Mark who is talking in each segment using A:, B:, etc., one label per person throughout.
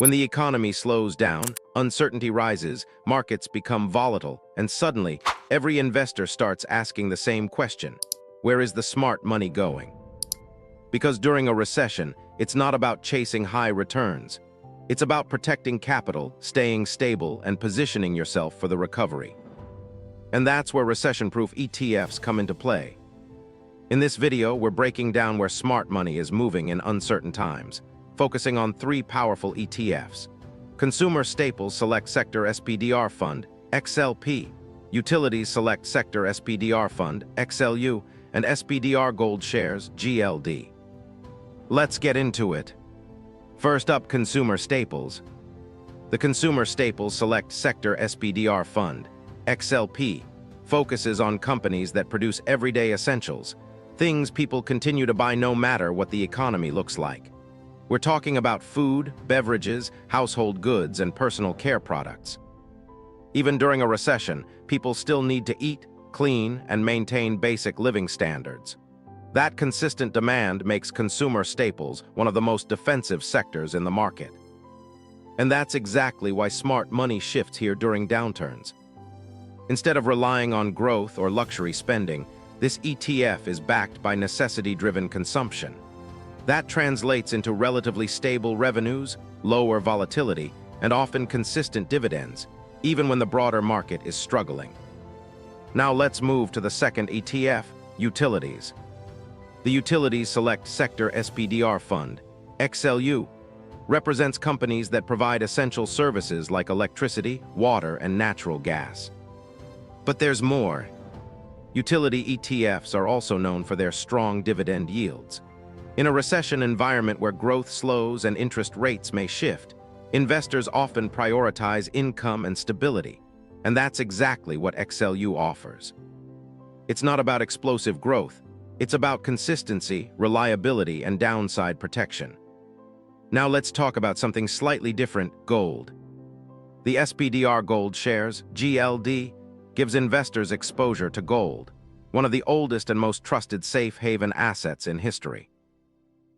A: When the economy slows down, uncertainty rises, markets become volatile, and suddenly, every investor starts asking the same question: where is the smart money going? Because during a recession, it's not about chasing high returns. It's about protecting capital, staying stable, and positioning yourself for the recovery. And that's where recession-proof ETFs come into play. In this video, we're breaking down where smart money is moving in uncertain times, focusing on 3 powerful ETFs: Consumer Staples Select Sector SPDR Fund, XLP, Utilities Select Sector SPDR Fund, XLU, and SPDR Gold Shares, GLD. Let's get into it. First up, Consumer Staples. The Consumer Staples Select Sector SPDR Fund, XLP, focuses on companies that produce everyday essentials, things people continue to buy no matter what the economy looks like. We're talking about food, beverages, household goods, and personal care products. Even during a recession, people still need to eat, clean, and maintain basic living standards. That consistent demand makes consumer staples one of the most defensive sectors in the market. And that's exactly why smart money shifts here during downturns. Instead of relying on growth or luxury spending, this ETF is backed by necessity-driven consumption. That translates into relatively stable revenues, lower volatility, and often consistent dividends, even when the broader market is struggling. Now let's move to the second ETF, Utilities. The Utilities Select Sector SPDR Fund, XLU, represents companies that provide essential services like electricity, water, and natural gas. But there's more. Utility ETFs are also known for their strong dividend yields. In a recession environment where growth slows and interest rates may shift, investors often prioritize income and stability, and that's exactly what XLU offers. It's not about explosive growth. It's about consistency, reliability, and downside protection. Now let's talk about something slightly different: gold. The SPDR Gold Shares, GLD, gives investors exposure to gold, one of the oldest and most trusted safe haven assets in history.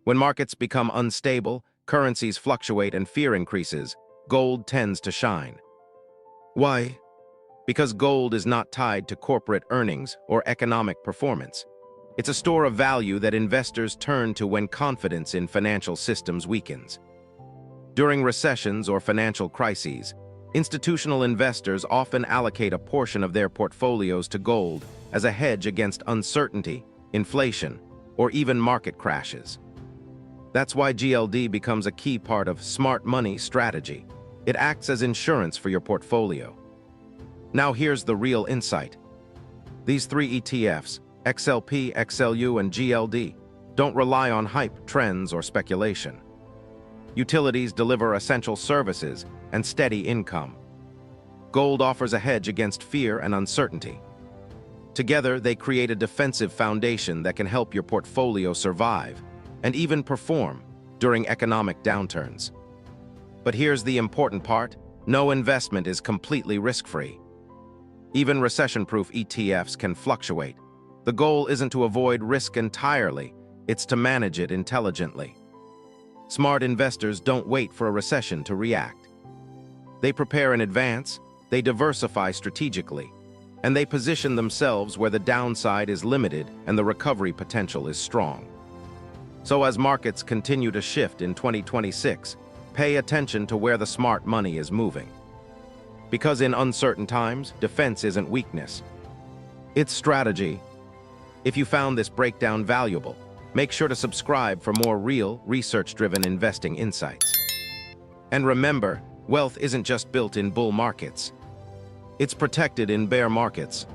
A: When markets become unstable, currencies fluctuate, and fear increases, gold tends to shine. Why? Because gold is not tied to corporate earnings or economic performance. It's a store of value that investors turn to when confidence in financial systems weakens. During recessions or financial crises, institutional investors often allocate a portion of their portfolios to gold as a hedge against uncertainty, inflation, or even market crashes. That's why GLD becomes a key part of smart money strategy. It acts as insurance for your portfolio. Now here's the real insight. These 3 ETFs, XLP, XLU, and GLD, don't rely on hype, trends, or speculation. Utilities deliver essential services and steady income. Gold offers a hedge against fear and uncertainty. Together, they create a defensive foundation that can help your portfolio survive and even perform during economic downturns. But here's the important part: no investment is completely risk-free. Even recession-proof ETFs can fluctuate. The goal isn't to avoid risk entirely, it's to manage it intelligently. Smart investors don't wait for a recession to react. They prepare in advance, they diversify strategically, and they position themselves where the downside is limited and the recovery potential is strong. So as markets continue to shift in 2026, pay attention to where the smart money is moving. Because in uncertain times, defense isn't weakness, it's strategy. If you found this breakdown valuable, make sure to subscribe for more real, research-driven investing insights. And remember, wealth isn't just built in bull markets. It's protected in bear markets.